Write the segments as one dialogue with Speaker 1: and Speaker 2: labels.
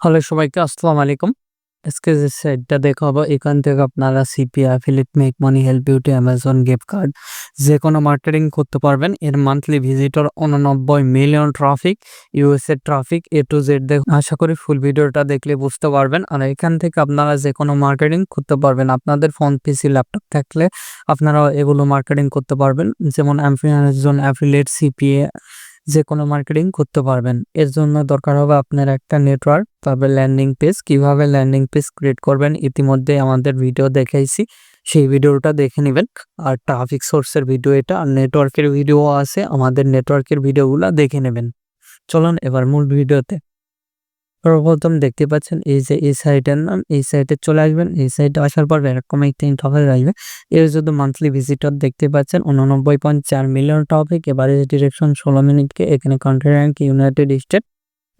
Speaker 1: Hello সবাইকে আসসালামু আলাইকুম। আজকে যে সাইটটা দেখাবো এখান থেকে আপনারা CP, affiliate, make money, help beauty, Amazon gift card যেকোনো মার্কেটিং করতে পারবেন। এর monthly visitor 89 million traffic, USA traffic A to Z আশা করি ফুল ভিডিওটা দেখলে বুঝতে পারবেন। আর এখান থেকে আপনারা যেকোনো মার্কেটিং করতে পারবেন। আপনাদের ফোন, পিসি, ল্যাপটপ থাকলে আপনারা এগুলো মার্কেটিং করতে পারবেন। যেমন অ্যামাজন অ্যাফিলিয়েট, সিপিএ যেকোনো মার্কেটিং করতে পারবেন। এর জন্য দরকার হবে আপনার একটা নেটওয়ার্ক, তারপরে ল্যান্ডিং পেজ। কিভাবে ল্যান্ডিং পেজ ক্রিয়েট করবেন ইতিমধ্যে আমাদের ভিডিও দেখাইছি, সেই ভিডিওটা দেখে নেবেন। আর ট্রাফিক সোর্সের ভিডিও এটা, আর নেটওয়ার্কের ভিডিও আছে, আমাদের নেটওয়ার্কের ভিডিওগুলো দেখে নেবেন। চলুন এবার মূল ভিডিওতে। সর্বপ্রথম দেখতে পাচ্ছেন এই যে এই সাইটের নাম, এই সাইটে চলে আসবেন। এই সাইটে আসার পর এরকম একটা ইন্টারফেস আসবে। এর যদি মান্থলি ভিজিটর দেখতে পাচ্ছেন 89.4 মিলিয়ন টপিক। এবারে ডিরেকশন 16 মিনিটকে। এখানে কান্ট্রি র্যাঙ্ক ইউনাইটেড স্টেট,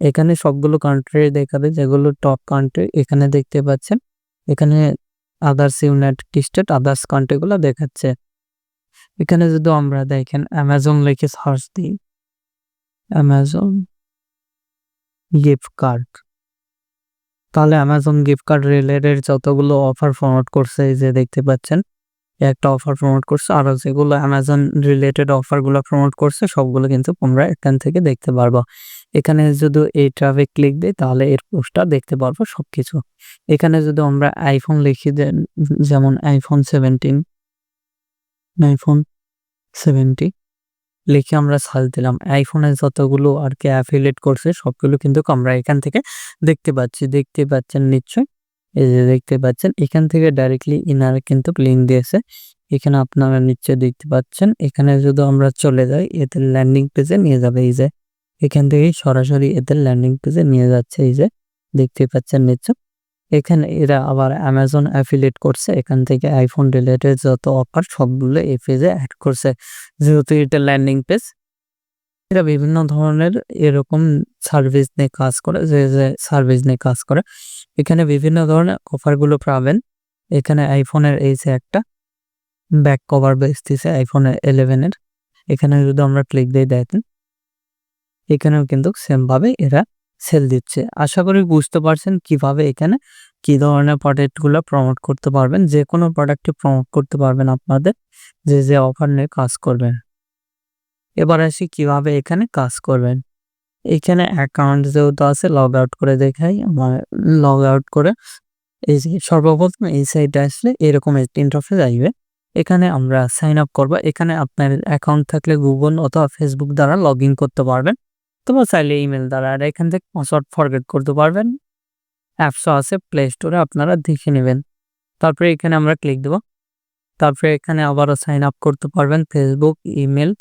Speaker 1: এখানে সবগুলো কান্ট্রি দেখাবে যেগুলো টপ কান্ট্রি এখানে দেখতে পাচ্ছেন। এখানে আদার্স ইউনাইটেড স্টেট, আদার্স কান্ট্রিগুলো দেখাচ্ছে। এখানে যদি আমরা দেখেন অ্যামাজন লিখে সার্চ দিই, অ্যামাজন গিফট কার্ড, তাহলে অ্যামাজন গিফট কার্ড রিলেটেড যতগুলো অফার প্রমোট করছে এই যে দেখতে পাচ্ছেন, একটা অফার প্রমোট করছে। আরো যেগুলো অ্যামাজন রিলেটেড অফারগুলো প্রমোট করছে সবগুলো কিন্তু আমরা এখান থেকে দেখতে পারবো। এখানে যদি এই ট্রাফিক ক্লিক দিই তাহলে এর পোস্টটা দেখতে পারবো সবকিছু। এখানে যদি আমরা আইফোন লিখি দেন, যেমন আইফোন 17 লিখে আমরা সার্চ দিলাম, আইফোনের যতগুলো আর কি অ্যাফিলিয়েট করছে সবগুলো কিন্তু আমরা এখান থেকে দেখতে পাচ্ছেন নিশ্চয়ই। এই যে দেখতে পাচ্ছেন এখান থেকে ডাইরেক্টলি ইনারে কিন্তু লিঙ্ক দিয়েছে। এখানে আপনারা নিশ্চয় দেখতে পাচ্ছেন। এখানে যদি আমরা চলে যাই এদের ল্যান্ডিং পেজে নিয়ে যাবে। এই যে এখান থেকেই সরাসরি এদের ল্যান্ডিং পেজে নিয়ে যাচ্ছে। এই যে দেখতে পাচ্ছেন নিশ্চয়। এখানে এরা আবার অ্যামাজন অ্যাফিলিয়েট করছে, এখান থেকে আইফোন রিলেটেড যত অফার সবগুলো এই পেজে অ্যাড করছে। যেহেতু এটা ল্যান্ডিং পেজ, এরা বিভিন্ন ধরনের এরকম সার্ভিস নিয়ে কাজ করে, যে সার্ভিস নিয়ে কাজ করে। এখানে বিভিন্ন ধরনের অফারগুলো পাবেন। এখানে আইফোনের এই যে একটা ব্যাক কভার বেচতেছে আইফোনের 11 এর। এখানে যদি আমরা ক্লিক দিয়ে দেখেন, এখানেও কিন্তু সেম ভাবে এরা সেল দিচ্ছে। আশা করি বুঝতে পারছেন কিভাবে এখানে কি ধরনের প্রোডাক্টগুলো প্রমোট করতে পারবেন। যে কোনো প্রোডাক্টে প্রমোট করতে পারবেন আপনাদের যে অফার নিয়ে কাজ করবেন। এবার আসি কিভাবে এখানে কাজ করবেন। এখানে অ্যাকাউন্ট যেহেতু আছে, লগ আউট করে দেখাই। আমার লগ আউট করে এই যে সর্বপ্রথম এই সাইটে আসলে এরকম একটি ইন্টারফেস আসবে। এখানে আমরা সাইন আপ করব। এখানে আপনার অ্যাকাউন্ট থাকলে গুগল অথবা ফেসবুক দ্বারা লগ ইন করতে পারবেন, তোমরা চাইলে ইমেল দ্বারা। আর এখান থেকে পাসওয়ার্ড ফরগেট করতে পারবেন। অ্যাপসও আছে প্লে স্টোরে, আপনারা দেখে নেবেন। তারপরে এখানে আমরা ক্লিক দেব। তারপরে এখানে আবারও সাইন আপ করতে পারবেন ফেসবুক, ইমেল,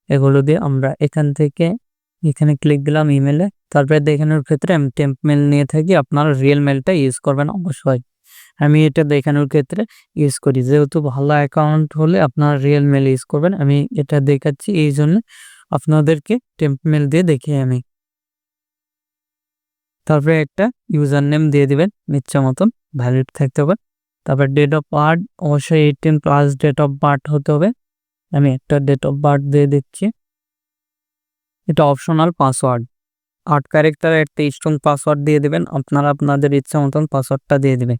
Speaker 1: এগুলো দিয়ে। আমরা এখান থেকে এখানে ক্লিক দিলাম ইমেলে। তারপরে দেখানোর ক্ষেত্রে আমি টেম্প মেল নিয়ে থাকি, আপনারা রিয়েল মেলটা ইউজ করবেন অবশ্যই। আমি এটা দেখানোর ক্ষেত্রে ইউজ করি, যেহেতু ভালো অ্যাকাউন্ট হলে আপনারা রিয়েল মেল ইউজ করবেন। আমি এটা দেখাচ্ছি এই জন্য আপনাদেরকে টেম্প মেল দিয়ে দেখি আমি। তারপরে একটা ইউজার নেম দিয়ে দিবেন ইচ্ছা মতন, ভ্যালিড থাকতে হবে। তারপর ডেট অফ বার্থ অবশ্যই 18+ ডেট অফ বার্থ হতে হবে। আমি একটা ডেট অফ বার্থ দিয়ে দিচ্ছি। এটা অপশনাল পাসওয়ার্ড, 8 ক্যারেক্টারের একটা স্ট্রং পাসওয়ার্ড দিয়ে দিবেন। আপনারা আপনাদের ইচ্ছা মতন পাসওয়ার্ডটা দিয়ে দিবেন।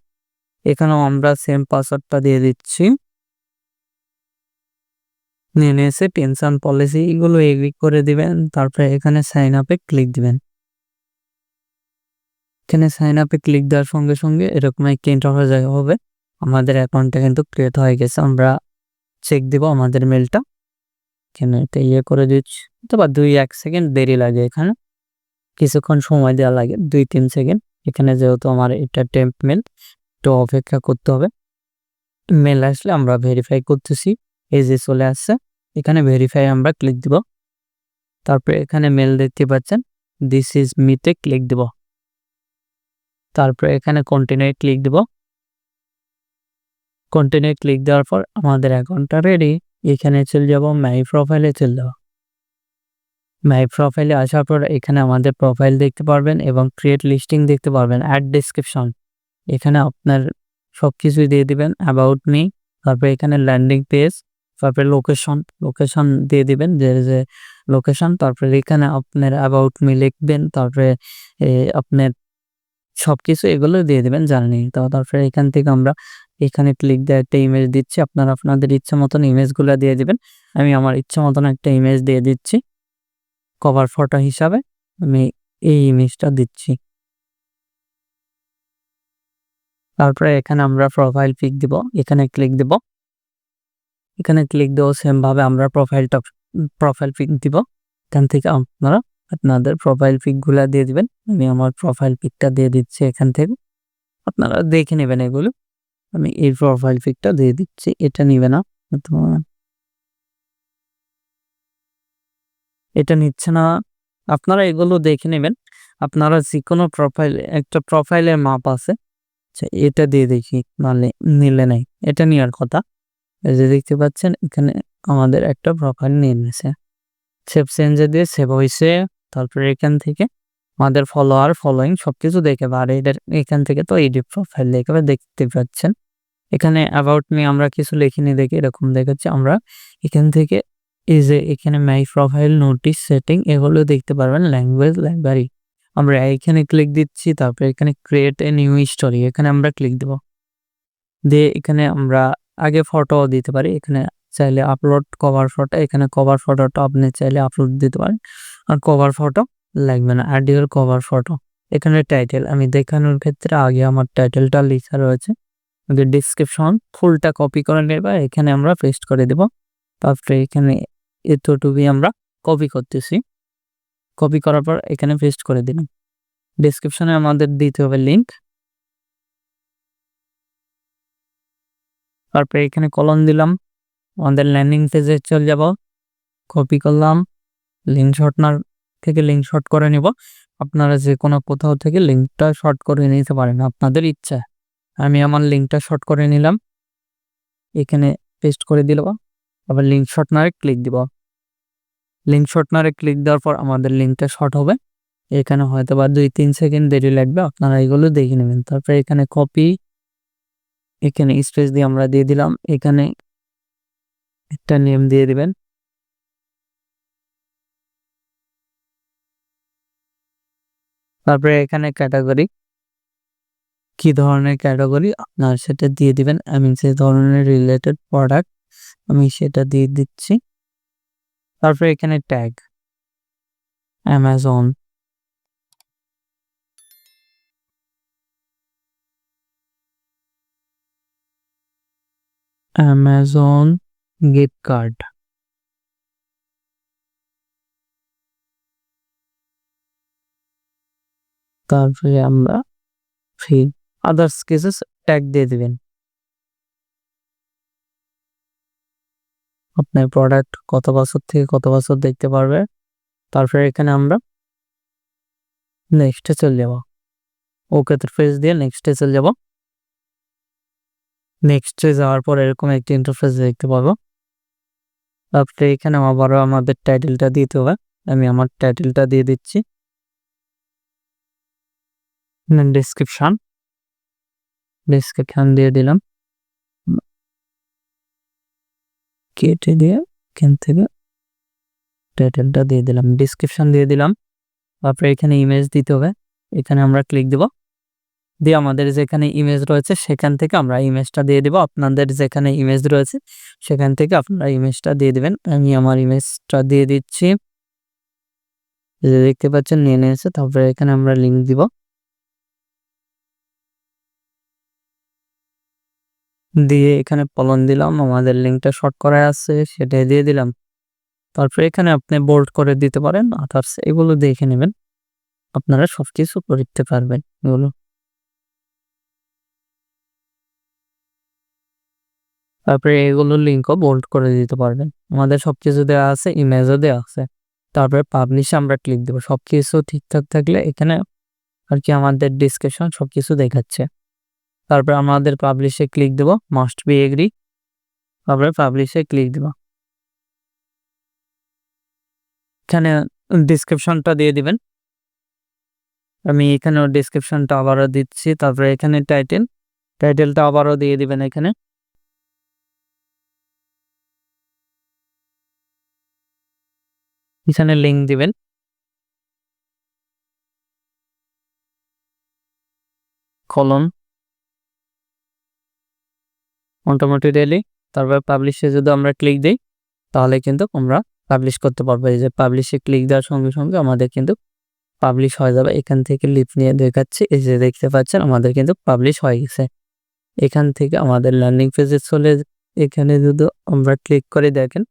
Speaker 1: এখানেও আমরা সেম পাসওয়ার্ডটা দিয়ে দিচ্ছি। নিয়ে নিয়েছে টেনশন পলিসি, এগুলো এগ্রি করে দিবেন। তারপরে এখানে সাইন আপে ক্লিক দিবেন। এখানে সাইন আপে ক্লিক দেওয়ার সঙ্গে সঙ্গে এরকম একটা ইন্টারফেস হবে। আমাদের অ্যাকাউন্টটা কিন্তু ক্রিয়েট হয়ে গেছে। আমরা চেক দিব আমাদের মেলটা। এখানে এটা করে দিচ্ছি, অথবা 2-1 সেকেন্ড দেরি লাগে, এখানে কিছুক্ষণ সময় দেওয়া লাগে, 2-3 সেকেন্ড। এখানে যেহেতু আমার এটা টেম্প মেল, একটু অপেক্ষা করতে হবে। মেল আসলে আমরা ভেরিফাই করতেছি। এই যে চলে আসছে, এখানে ভেরিফাই আমরা ক্লিক দিব। তারপরে এখানে মেল দেখতে পাচ্ছেন, দিস ইজ মিতে ক্লিক দিব। তারপরে এখানে কন্টিনিউ ক্লিক দিব। কন্টিনিউ ক্লিক দেওয়ার পর আমাদের অ্যাকাউন্টটা রেডি। এখানে চলে যাব, মাই প্রোফাইলে চলে যাব। মাই প্রোফাইলে আসার পর এখানে আমাদের প্রোফাইল দেখতে পারবেন এবং ক্রিয়েট লিস্টিং দেখতে পারবেন, অ্যাড ডেসক্রিপশন। এখানে আপনার সবকিছুই দিয়ে দিবেন, অ্যাবাউট মি, তারপরে এখানে ল্যান্ডিং পেজ, তারপরে লোকেশন দিয়ে দিবেন, যে লোকেশন। তারপরে এখানে আপনার অ্যাবাউট মি লিখবেন। তারপরে আপনার সবকিছু এগুলো দিয়ে দিবেন জার্নি। তো তারপরে এখান থেকে আমরা এখানে ক্লিক দিয়ে একটা ইমেজ দিচ্ছি। আপনারা আপনাদের ইচ্ছা মতন ইমেজগুলা দিয়ে দিবেন। আমি আমার ইচ্ছা মতন একটা ইমেজ দিয়ে দিচ্ছি। কভার ফটো হিসাবে আমি এই ইমেজটা দিচ্ছি। তারপরে এখানে আমরা প্রোফাইল পিক দিব। এখানে ক্লিক দিব। এখানে ক্লিক দেওয়া সেম ভাবে আমরা প্রোফাইল পিক দিব। এখান থেকে আপনারা আপনাদের প্রোফাইল পিক গুলা দিয়ে দিবেন। আমি আমার প্রোফাইল পিকটা দিয়ে দিচ্ছি এখান থেকে। আপনারা দেখে নেবেন এগুলো। আমি এই প্রোফাইল পিকটা দিয়ে দিচ্ছি। এটা নিবে না। এটা নিচ্ছে না। আপনারা এগুলো দেখে নেবেন। আপনারা যেকোনো একটা প্রোফাইলের মাপ আছে। আচ্ছা, এটা দিয়ে দেখি নাহলে নিলে নাই। এটা নেওয়ার কথা। এই যে দেখতে পাচ্ছেন এখানে আমাদের একটা প্রোফাইল নিয়ে নিয়েছে। সেভ চেঞ্জে দিয়ে সেভ হইছে। তারপরে এখান থেকে আমাদের ফলোইং সবকিছু দেখে আর এখান থেকে তো এডিট প্রোফাইল দেখে দেখতে পাচ্ছেন। এখানে অ্যাবাউট মি আমরা কিছু লিখিনি দেখে এরকম দেখাচ্ছে। আমরা এখান থেকে এই যে এখানে মাই প্রোফাইল নোটিস সেটিং এগুলো দেখতে পারবেন। ল্যাঙ্গুয়েজ লাইব্রেরি আমরা এখানে ক্লিক দিচ্ছি। তারপরে এখানে ক্রিয়েট এ নিউ স্টোরি এখানে আমরা ক্লিক দেব। দিয়ে এখানে আমরা আগে ফটো দিতে পারি। এখানে চাইলে আপলোড কভার ফটো, এখানে কভার ফটোটা আপনি চাইলে আপলোড দিতে পারেন। আর কভার ফটো লাগবে না, আইডিয়াল কভার ফটো। এখানে টাইটেল আমি দেখানোর ক্ষেত্রে আগে আমার টাইটেলটা লেখা রয়েছে। ডেসক্রিপশন ফুলটা কপি করে নেবা, এখানে আমরা পেস্ট করে দেব। তারপরে এখানে এতটুকুই আমরা কপি করতেছি। কপি করার পর এখানে পেস্ট করে দিলাম। ডেসক্রিপশনে আমাদের দিতে হবে লিঙ্ক। তারপরে এখানে কলম দিলাম। আমাদের ল্যান্ডিং পেজে চলে যাব। কপি করলাম। লিঙ্ক শর্টনার থেকে লিঙ্ক শর্ট করে নিব। আপনারা যে কোনো কোথাও থেকে লিঙ্কটা শর্ট করে নিতে পারেন আপনাদের ইচ্ছা। আমি আমার লিঙ্কটা শর্ট করে নিলাম। এখানে পেস্ট করে দিলাম। আবার লিঙ্ক শর্টনারে ক্লিক দিব। লিঙ্ক শর্টনারে ক্লিক দেওয়ার পর আমাদের লিঙ্কটা শর্ট হবে। এখানে হয়তো বা 2-3 সেকেন্ড দেরি লাগবে। আপনারা এগুলো দেখে নেবেন। তারপরে এখানে কপি, এখানে স্পেস দিয়ে আমরা দিয়ে দিলাম। এখানে একটা নেম দিয়ে দিবেন। তারপরে এখানে ক্যাটাগরি, কি ধরনের ক্যাটাগরি আপনার সেটা দিয়ে দিবেন। আমি যে ধরনের রিলেটেড প্রোডাক্ট আমি সেটা দিয়ে দিচ্ছি। তারপরে এখানে tag Amazon, Amazon gift card. তারপরে আমরা ফ্রি আদার্স কেসেস ট্যাগ দিয়ে দিবেন। আপনার প্রোডাক্ট কত বছর থেকে কত বছর দেখতে পারবে। তারপরে এখানে আমরা নেক্সটে চলে যাব। ওকে ফেস দিয়ে নেক্সটে চলে যাব। নেক্সটে যাওয়ার পর এরকম একটি ইন্টারফেস দেখতে পাবো। তারপরে এখানে আবারও আমাদের টাইটেলটা দিতে হবে। আমি আমার টাইটেলটা দিয়ে দিচ্ছি। ডেসক্রিপশন দিয়ে দিলাম। কেটে দিয়ে এখান থেকে টাইটেলটা দিয়ে দিলাম, ডেসক্রিপশন দিয়ে দিলাম। তারপরে এখানে ইমেজ দিতে হবে। এখানে আমরা ক্লিক দেব। দিয়ে আমাদের যেখানে ইমেজ রয়েছে সেখান থেকে আমরা ইমেজটা দিয়ে দেব। আপনাদের যেখানে ইমেজ রয়েছে সেখান থেকে আপনারা ইমেজটা দিয়ে দিবেন। আমি আমার ইমেজটা দিয়ে দিচ্ছি। দেখতে পাচ্ছেন নিয়ে নিয়েছে। তারপরে এখানে আমরা লিঙ্ক দিব। দিয়ে এখানে কলন দিলাম। আমাদের লিঙ্কটা শর্ট করা আছে সেটাই দিয়ে দিলাম। তারপরে এখানে আপনি বোল্ড করে দিতে পারেন। আদার্স এগুলো দেখে নেবেন। আপনারা সবকিছু করতে পারবেন এগুলো। তারপরে এগুলোর লিঙ্কও বোল্ড করে দিতে পারবেন। আমাদের সবকিছু দেওয়া আছে, ইমেজও দেওয়া আছে। তারপরে পাবলিশে আমরা ক্লিক দেব। সবকিছু ঠিকঠাক থাকলে এখানে আর কি আমাদের ডিসক্রিপশন সবকিছু দেখাচ্ছে। তারপরে আমাদের পাবলিশে ক্লিক দেব, মাস্ট বি এগ্রি। তারপরে পাবলিশে ক্লিক দেব। এখানে ডিসক্রিপশনটা দিয়ে দিবেন। আমি এখানে ডিসক্রিপশনটা আবারও দিচ্ছি। তারপরে এখানে টাইটেলটা আবারও দিয়ে দিবেন। এখানে লিঙ্ক দিবেন। কলন মোটামুটি ডেইলি, তারপর পাবলিশে যদি আমরা ক্লিক দিই তাহলে কিন্তু আমরা পাবলিশ করতে পারবো। এই যে পাবলিশে ক্লিক দেওয়ার সঙ্গে সঙ্গে আমাদের কিন্তু পাবলিশ হয়ে যাবে। এখান থেকে লিভ নিয়ে দেখাচ্ছি, এই যে দেখতে পাচ্ছেন আমাদের কিন্তু পাবলিশ হয়ে গেছে। এখান থেকে আমাদের ল্যান্ডিং পেজে এখানে যদি আমরা ক্লিক করে দেখেন,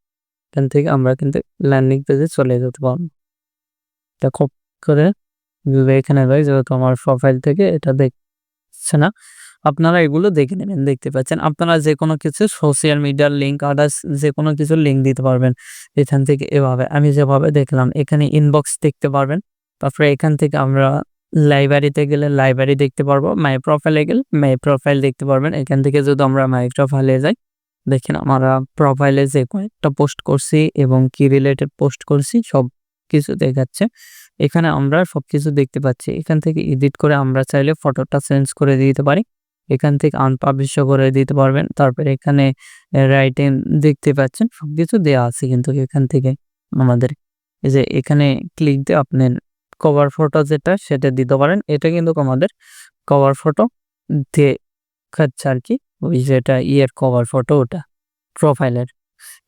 Speaker 1: এখান থেকে আমরা কিন্তু ল্যান্ডিং পেজে চলে যেতে পারবো। এটা খুব করে এখানে ভাই যেহেতু আমার প্রোফাইল থেকে এটা দেখছে না, আপনারা এগুলো দেখে নেবেন। দেখতে পাচ্ছেন আপনারা যে কোনো কিছু সোশ্যাল মিডিয়ার লিঙ্ক, আদার্স যে কোনো কিছুর লিঙ্ক দিতে পারবেন এখান থেকে। এভাবে আমি যেভাবে দেখলাম এখানে ইনবক্স দেখতে পারবেন। তারপরে এখান থেকে আমরা লাইব্রেরিতে গেলে লাইব্রেরি দেখতে পারবো, মাই প্রোফাইলে গেলে মাই প্রোফাইল দেখতে পারবেন। এখান থেকে যদি আমরা মাই প্রোফাইলে যাই, দেখেন আমরা প্রোফাইলে যে কয়েকটা পোস্ট করছি এবং কি রিলেটেড পোস্ট করছি সব কিছু দেখাচ্ছে। এখানে আমরা সবকিছু দেখতে পাচ্ছি। এখান থেকে এডিট করে আমরা চাইলে ফটোটা চেঞ্জ করে দিতে পারি। এখান থেকে আনপাবলিশ করে দিতে পারবেন। তারপরে এখানে রাইটিং দেখতে পাচ্ছেন, সবকিছু দেওয়া আছে কিন্তু এখান থেকে আমাদের। এই যে এখানে ক্লিক দিয়ে আপনার কভার ফটো যেটা সেটা দিতে পারেন। এটা কিন্তু আমাদের কভার ফটো দেখাচ্ছে আর কি, ওই যেটা কভার ফটো ওটা প্রোফাইলের।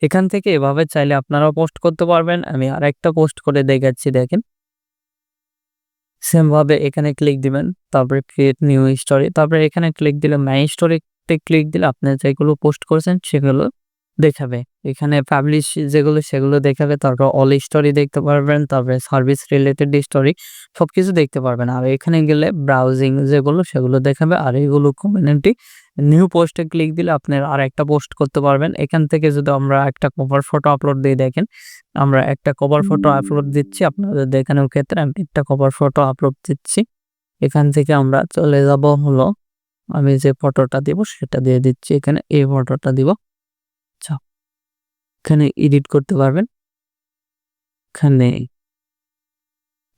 Speaker 1: এখান থেকে এভাবে চাইলে আপনারাও পোস্ট করতে পারবেন। আমি আরেকটা পোস্ট করে দেখাচ্ছি, দেখেন। সেম ভাবে এখানে ক্লিক দিবেন, তারপরে ক্রিয়েট নিউ স্টোরি, তারপরে এখানে ক্লিক দিলে মাই স্টোরিতে ক্লিক দিলে আপনি যেগুলো পোস্ট করেছেন সেগুলো দেখাবে। এখানে পাবলিশ যেগুলো সেগুলো দেখাবে, তারপর অল স্টোরি দেখতে পারবেন, তারপরে সার্ভিস রিলেটেড স্টোরি সবকিছু দেখতে পারবেন। আর এখানে গেলে ব্রাউজিং যেগুলো সেগুলো দেখাবে। আর এগুলো কমিউনিটি নিউ পোস্টে ক্লিক দিলে আপনার আর একটা পোস্ট করতে পারবেন। এখান থেকে যদি আমরা একটা কভার ফটো আপলোড দিয়ে দেখেন, আমরা একটা কভার ফটো আপলোড দিচ্ছি আপনাদের দেখানোর ক্ষেত্রে। আমি একটা কভার ফটো আপলোড দিচ্ছি। এখান থেকে আমরা চলে যাব হলো, আমি যে ফটোটা দিব সেটা দিয়ে দিচ্ছি। এখানে এই ফটোটা দিব। আচ্ছা, এখানে এডিট করতে পারবেন। এখানে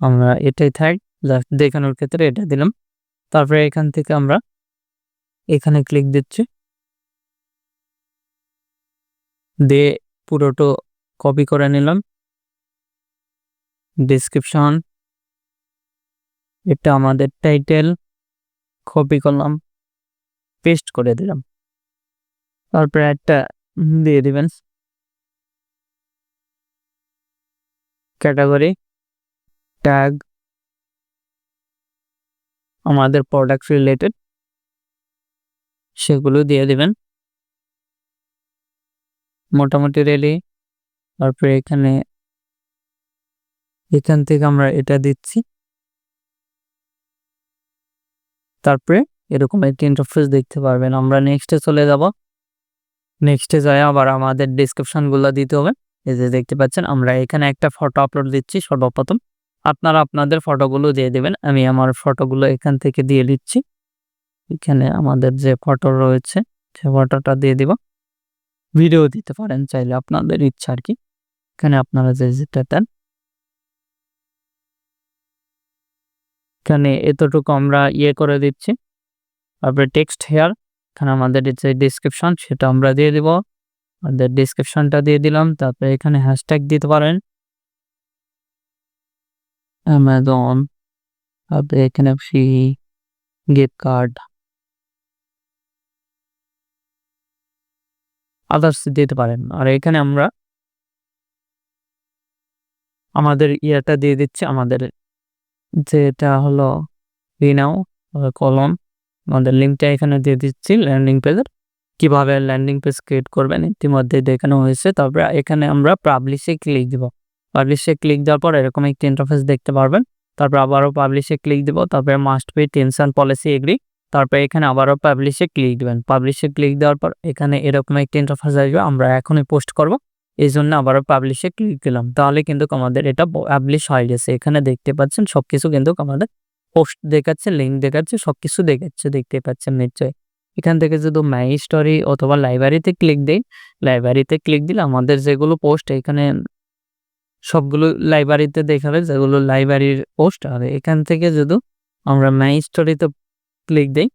Speaker 1: আমরা এটাই থাক, জাস্ট দেখানোর ক্ষেত্রে এটা দিলাম। তারপরে এখান থেকে আমরা এখানে ক্লিক দিচ্ছি, দিয়ে পুরোটা কপি করে নিলাম। ডেসক্রিপশন, এটা আমাদের টাইটেল, কপি করলাম, পেস্ট করে দিলাম। তারপরে একটা দিয়ে দিবেন ক্যাটাগরি, ট্যাগ আমাদের প্রোডাক্ট রিলেটেড সেগুলো দিয়ে দিবেন মোটামুটি রেডি। তারপরে এখান থেকে আমরা এটা দিচ্ছি। তারপরে এরকম একটা ইন্টারফেস দেখতে পারবেন। আমরা নেক্সটে চলে যাব। নেক্সটে যাই আবার আমাদের ডেসক্রিপশনগুলো দিতে হবে। এই যে দেখতে পাচ্ছেন আমরা এখানে একটা ফটো আপলোড দিচ্ছি সর্বপ্রথম। আপনারা আপনাদের ফটোগুলো দিয়ে দেবেন। আমি আমার ফটোগুলো এখান থেকে দিয়ে দিচ্ছি। এখানে আমাদের যে ফটো রয়েছে সে ফটোটা দিয়ে দিব। ভিডিও দিতে পারেন চাইলে, আপনাদের ইচ্ছা আর কি। এখানে আপনারা যেটা দেন, এখানে এতটুকু আমরা করে দিচ্ছি। তারপরে টেক্সট হেয়ার, এখানে আমাদের যে ডেসক্রিপশন সেটা আমরা দিয়ে দিব। আমাদের ডেসক্রিপশনটা দিয়ে দিলাম। তারপরে এখানে হ্যাশট্যাগ দিতে পারেন অ্যামাজন, তারপরে এখানে ফ্রি গিফট কার্ড, আদার্স দিতে পারেন। আর এখানে আমরা আমাদের ইয়েটা দিয়ে দিচ্ছি, আমাদের যেটা হলো রিনাও কলম, আমাদের লিঙ্কটা এখানে দিয়ে দিচ্ছি ল্যান্ডিং পেজের। কিভাবে ল্যান্ডিং পেজ ক্রিয়েট করবেন ইতিমধ্যে দেখানো হয়েছে। তারপরে এখানে আমরা পাবলিশে ক্লিক দিব। পাবলিশে ক্লিক দেওয়ার পর এরকম একটা ইন্টারফেস দেখতে পারবেন। তারপর আবারও পাবলিশে ক্লিক দিব। তারপরে must be terms and policy agree. তারপরে এখানে আবারও পাবলিশে ক্লিক দিবেন। পাবলিশে ক্লিক দেওয়ার পর এখানে এরকম একটা ইন্টারফেস আসবে। আমরা এখনই পোস্ট করব, এই জন্য আবারও পাবলিশে ক্লিক দিলাম। তাহলে কিন্তু আমাদের এটা পাবলিশ হয়ে গেছে। এখানে দেখতে পাচ্ছেন সবকিছু কিন্তু আমাদের পোস্ট দেখাচ্ছে, লিঙ্ক দেখাচ্ছে, সবকিছু দেখাচ্ছে, দেখতে পাচ্ছেন নিশ্চয়ই। এখান থেকে যদি মাই স্টোরি অথবা লাইব্রেরিতে ক্লিক দেই, লাইব্রেরিতে ক্লিক দিলে আমাদের যেগুলো পোস্ট এখানে সবগুলো লাইব্রেরিতে দেখাবে, যেগুলো লাইব্রেরির পোস্ট। আর এখান থেকে যদি আমরা মাই স্টোরিতে ক্লিক দেই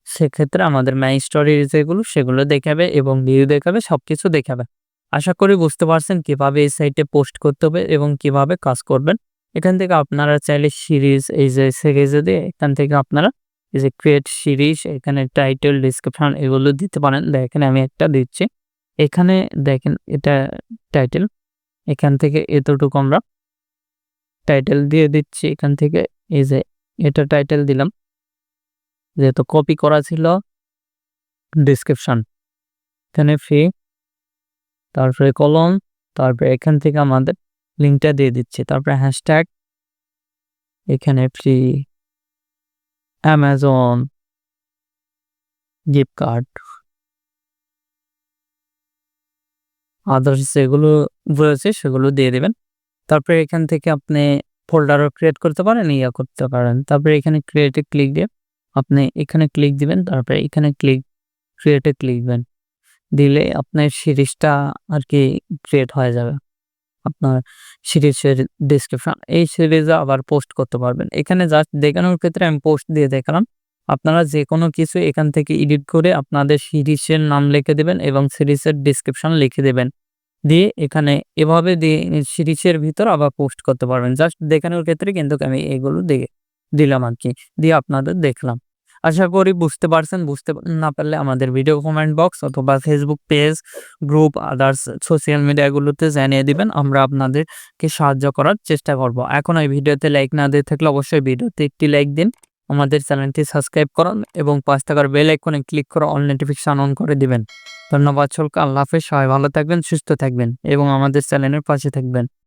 Speaker 1: সেক্ষেত্রে আমাদের মাই স্টোরির যেগুলো সেগুলো দেখাবে এবং ভিউ দেখাবে, সবকিছু দেখাবে। আশা করি বুঝতে পারছেন কিভাবে এই সাইটে পোস্ট করতে হবে এবং কিভাবে কাজ করবেন। এখান থেকে আপনারা চাইলে সিরিজ, এই যে সিরিজে দিয়ে এখান থেকে আপনারা এই যে ক্রিয়েট সিরিজ, এখানে টাইটেল, ডেসক্রিপশন এগুলো দিতে পারেন। দেখেন আমি একটা দিচ্ছি। এখানে দেখেন এটা টাইটেল, এখান থেকে এতটুকু আমরা টাইটেল দিয়ে দিচ্ছি। এখান থেকে এই যে এটা টাইটেল দিলাম, যেহেতু কপি করা ছিল। ডেসক্রিপশন এখানে ফ্রি, তারপরে কলম, তারপরে এখান থেকে আমাদের লিঙ্কটা দিয়ে দিচ্ছি। তারপরে হ্যাশট্যাগ, এখানে free, Amazon gift card, others যেগুলো রয়েছে সেগুলো দিয়ে দেবেন। তারপরে এখান থেকে আপনি ফোল্ডারও ক্রিয়েট করতে পারেন, করতে পারেন। তারপরে এখানে ক্রিয়েটে ক্লিক দিয়ে আপনি এখানে ক্লিক দিবেন। তারপরে এখানে ক্রিয়েটে ক্লিক দিবেন। দিলে আপনার সিরিজটা আর কি ক্রিয়েট হয়ে যাবে। আপনার সিরিজের ডেসক্রিপশন, এই সিরিজে আবার পোস্ট করতে পারবেন। এখানে জাস্ট দেখানোর ক্ষেত্রে আমি পোস্ট দিয়ে দেখালাম। আপনারা যেকোনো কিছু এখান থেকে এডিট করে আপনাদের সিরিজের নাম লিখে দেবেন এবং সিরিজের ডেসক্রিপশন লিখে দেবেন। দিয়ে এখানে এভাবে দিয়ে সিরিজের ভিতর আবার পোস্ট করতে পারবেন। জাস্ট দেখানোর ক্ষেত্রে কিন্তু আমি এগুলো দিলাম আর কি, দিয়ে আপনাদের দেখলাম। আশা করি বুঝতে পারছেন। বুঝতে না পারলে আমাদের ভিডিও কমেন্ট বক্স অথবা Facebook page, group, others social মিডিয়াগুলোতে জানিয়ে দিবেন। আমরা আপনাদেরকে সাহায্য করার চেষ্টা করব। এখন এই ভিডিওতে লাইক না দিয়ে থাকলে অবশ্যই ভিডিওতে একটি লাইক দিন। আমাদের চ্যানেলটি সাবস্ক্রাইব করুন এবং পাশে থাকার বেল আইকনে ক্লিক করে অল নোটিফিকেশন অন করে দিবেন। ধন্যবাদ সকলকে। আল্লাহ হাফেজ। সবাই ভালো থাকবেন, সুস্থ থাকবেন এবং আমাদের চ্যানেলের পাশে থাকবেন।